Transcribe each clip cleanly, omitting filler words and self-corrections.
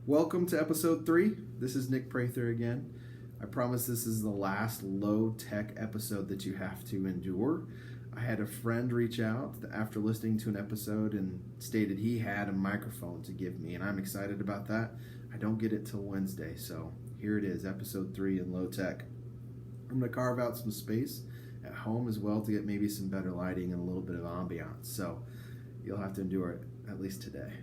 Welcome to episode 3. This is Nick Prather again. I promise this is the last low-tech episode that you have to endure. I had a friend reach out after listening to an episode and stated he had a microphone to give me, and I'm excited about that. I don't get it till Wednesday, so here it is, episode 3 in low-tech. I'm going to carve out some space at home as well to get maybe some better lighting and a little bit of ambiance, so you'll have to endure it at least today.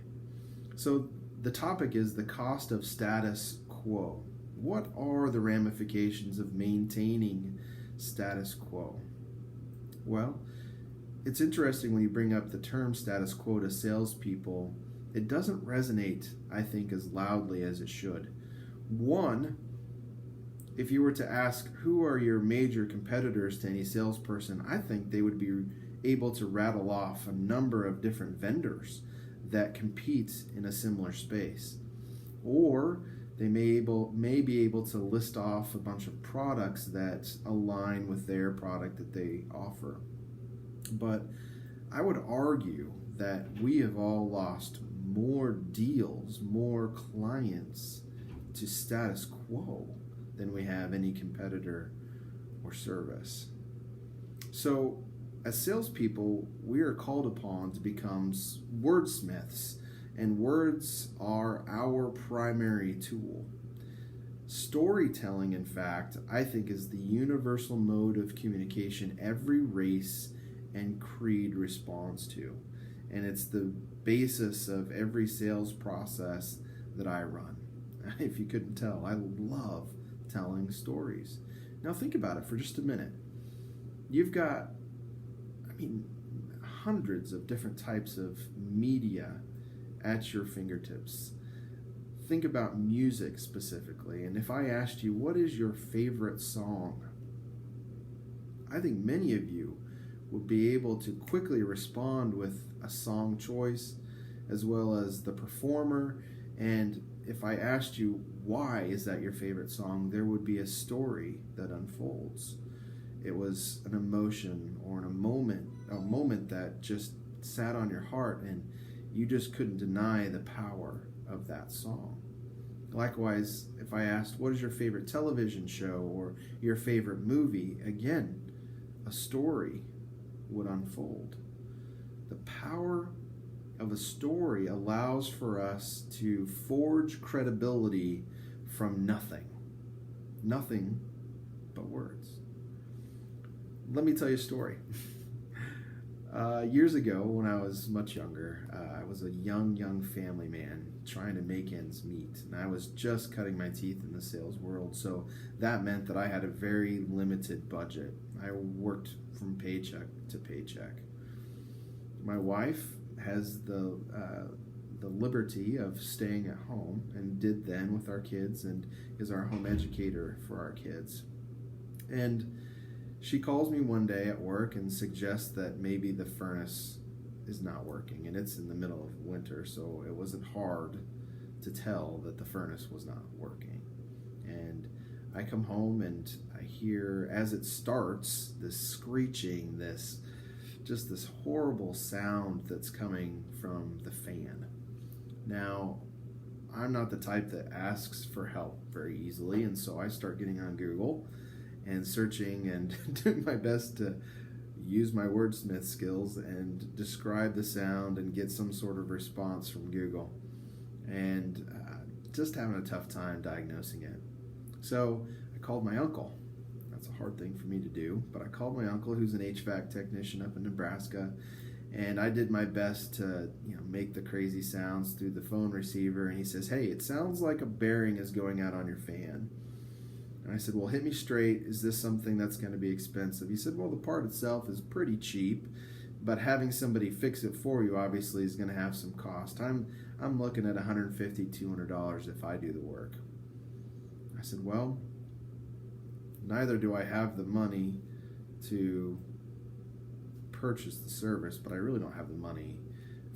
So the topic is the cost of status quo. What are the ramifications of maintaining status quo? Well, it's interesting when you bring up the term status quo to salespeople. It doesn't resonate, I think, as loudly as it should. One, if you were to ask who are your major competitors to any salesperson, I think they would be able to rattle off a number of different vendors that compete in a similar space. Or they may be able to list off a bunch of products that align with their product that they offer. But I would argue that we have all lost more deals, more clients to status quo than we have any competitor or service. So as salespeople, we are called upon to become wordsmiths, and words are our primary tool. Storytelling, in fact, I think is the universal mode of communication every race and creed responds to. And it's the basis of every sales process that I run. If you couldn't tell, I love telling stories. Now think about it for just a minute. You've got hundreds of different types of media at your fingertips. Think about music specifically, and if I asked you, what is your favorite song? I think many of you would be able to quickly respond with a song choice as well as the performer, and if I asked you, why is that your favorite song, there would be a story that unfolds. It was an emotion or a moment that just sat on your heart and you just couldn't deny the power of that song. Likewise, if I asked, what is your favorite television show or your favorite movie? Again, a story would unfold. The power of a story allows for us to forge credibility from nothing but words. Let me tell you a story. Years ago, when I was much younger, I was a young family man trying to make ends meet. And I was just cutting my teeth in the sales world, so that meant that I had a very limited budget. I worked from paycheck to paycheck. My wife has the liberty of staying at home, and did then with our kids, and is our home educator for our kids. And she calls me one day at work and suggests that maybe the furnace is not working, and it's in the middle of winter, so it wasn't hard to tell that the furnace was not working. And I come home and I hear, as it starts, this screeching, this horrible sound that's coming from the fan. Now, I'm not the type that asks for help very easily, and so I start getting on Google and searching and doing my best to use my wordsmith skills and describe the sound and get some sort of response from Google, and just having a tough time diagnosing it. So I called my uncle. That's a hard thing for me to do, but I called my uncle, who's an HVAC technician up in Nebraska, and I did my best to make the crazy sounds through the phone receiver, and he says, "Hey, it sounds like a bearing is going out on your fan." And I said, "Well, hit me straight. Is this something that's going to be expensive?" He said, "Well, the part itself is pretty cheap, but having somebody fix it for you obviously is going to have some cost. I'm looking at $150, $200 if I do the work." I said, "Well, neither do I have the money to purchase the service, but I really don't have the money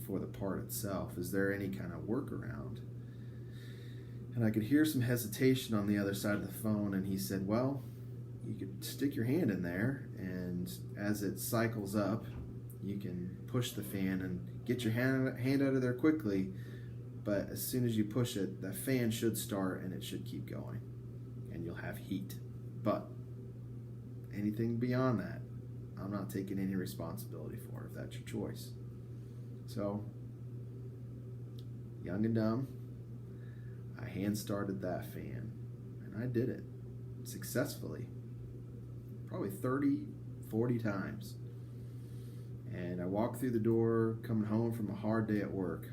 for the part itself. Is there any kind of workaround?" And I could hear some hesitation on the other side of the phone, and he said, "Well, you could stick your hand in there, and as it cycles up, you can push the fan and get your hand out of there quickly, but as soon as you push it, the fan should start and it should keep going, and you'll have heat. But anything beyond that, I'm not taking any responsibility for if that's your choice. So, young and dumb, I hand started that fan, and I did it successfully, probably 30, 40 times. And I walked through the door coming home from a hard day at work,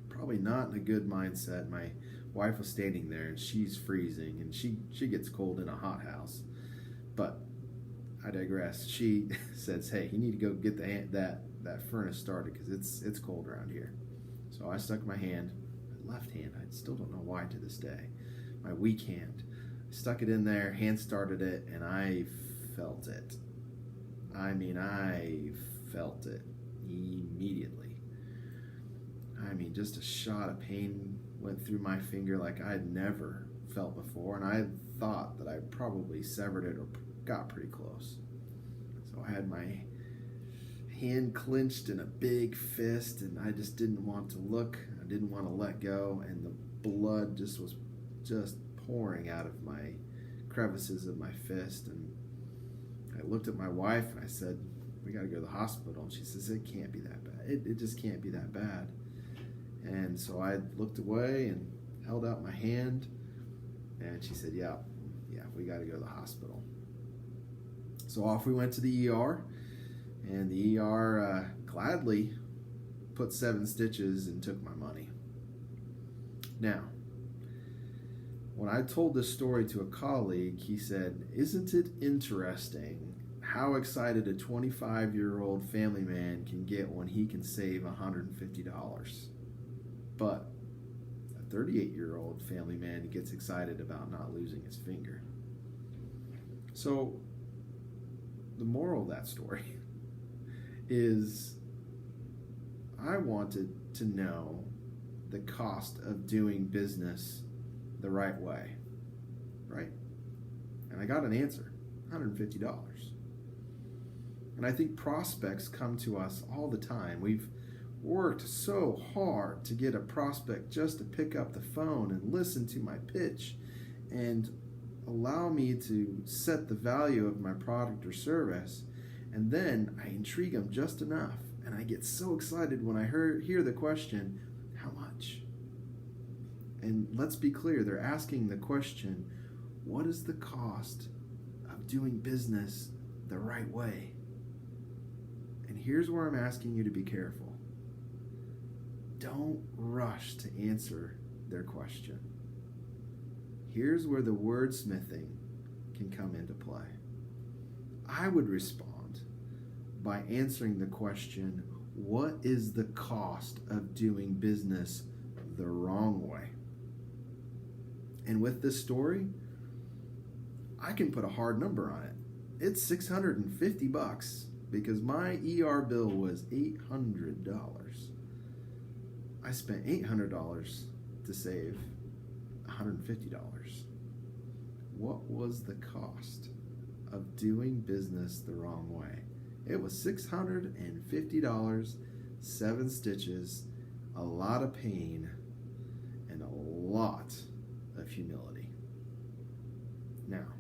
probably not in a good mindset. My wife was standing there, and she's freezing, and she gets cold in a hot house. But I digress. She says, "Hey, you need to go get that furnace started because it's cold around here." So I stuck my hand, my left hand, I still don't know why to this day, my weak hand, stuck it in there, hand started it, and I felt it. I mean, I felt it immediately. I mean, just a shot of pain went through my finger like I had never felt before, and I thought that I probably severed it or got pretty close. So I had my hand clenched in a big fist, and I just didn't want to look. I didn't want to let go, and the blood just was pouring out of my crevices of my fist. And I looked at my wife and I said, "We got to go to the hospital." And she says, "It can't be that bad. It just can't be that bad." And so I looked away and held out my hand, and she said, yeah, we got to go to the hospital." So off we went to the ER, and the ER gladly put 7 stitches and took my money. Now, when I told this story to a colleague, he said, "Isn't it interesting how excited a 25-year-old family man can get when he can save $150? But a 38-year-old family man gets excited about not losing his finger." So the moral of that story is I wanted to know the cost of doing business the right way, right? And I got an answer, $150. And I think prospects come to us all the time. We've worked so hard to get a prospect just to pick up the phone and listen to my pitch and allow me to set the value of my product or service, and then I intrigue them just enough, and I get so excited when I hear the question, "How much?" And let's be clear, they're asking the question, what is the cost of doing business the right way? And here's where I'm asking you to be careful. Don't rush to answer their question. Here's where the wordsmithing can come into play. I would respond by answering the question, what is the cost of doing business the wrong way? And with this story, I can put a hard number on it. It's $650 because my ER bill was $800. I spent $800 to save $150. What was the cost of doing business the wrong way? It was $650, 7 stitches, a lot of pain, and a lot of humility. Now,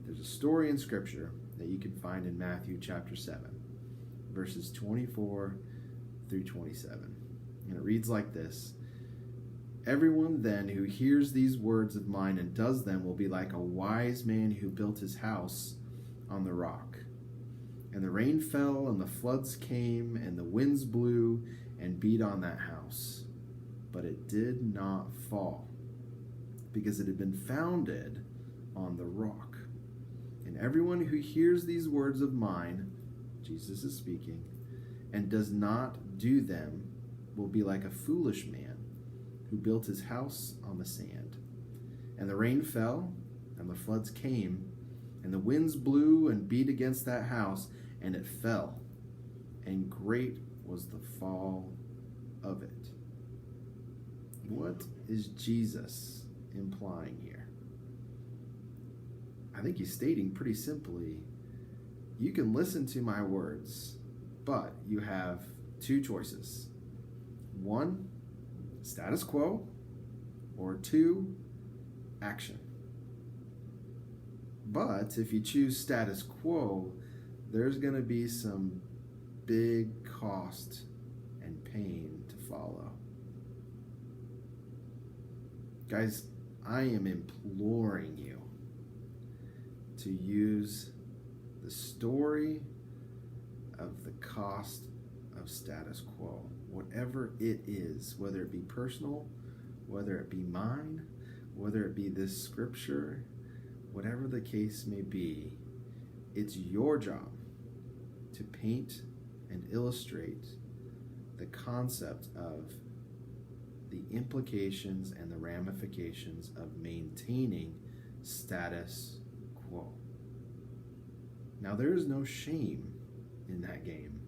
there's a story in Scripture that you can find in Matthew chapter 7, verses 24 through 27. And it reads like this: "Everyone then who hears these words of mine and does them will be like a wise man who built his house on the rock. And the rain fell, and the floods came, and the winds blew and beat on that house. But it did not fall, because it had been founded on the rock. And everyone who hears these words of mine," Jesus is speaking, "and does not do them will be like a foolish man who built his house on the sand. And the rain fell, and the floods came, and the winds blew and beat against that house, and it fell, and great was the fall of it." What is Jesus implying here? I think he's stating pretty simply, you can listen to my words, but you have 2 choices. 1, status quo, or 2, action. But if you choose status quo, there's going to be some big cost and pain to follow. Guys, I am imploring you to use the story of the cost of status quo, whatever it is, whether it be personal, whether it be mine, whether it be this scripture, whatever the case may be. It's your job to paint and illustrate the concept of the implications and the ramifications of maintaining status quo. Now, there is no shame in that game.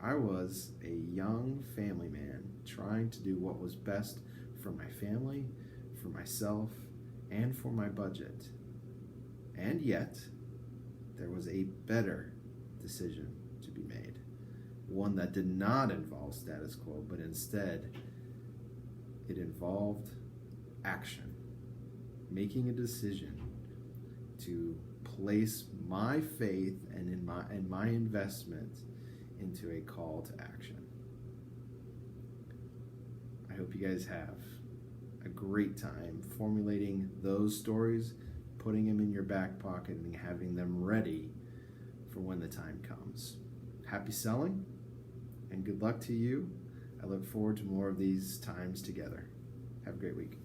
I was a young family man trying to do what was best for my family, for myself, and for my budget. And yet, there was a better decision to be made. One that did not involve status quo, but instead, it involved action. Making a decision to place my faith and my investment into a call to action. I hope you guys have a great time formulating those stories, putting them in your back pocket, and having them ready for when the time comes. Happy selling, and good luck to you. I look forward to more of these times together. Have a great week.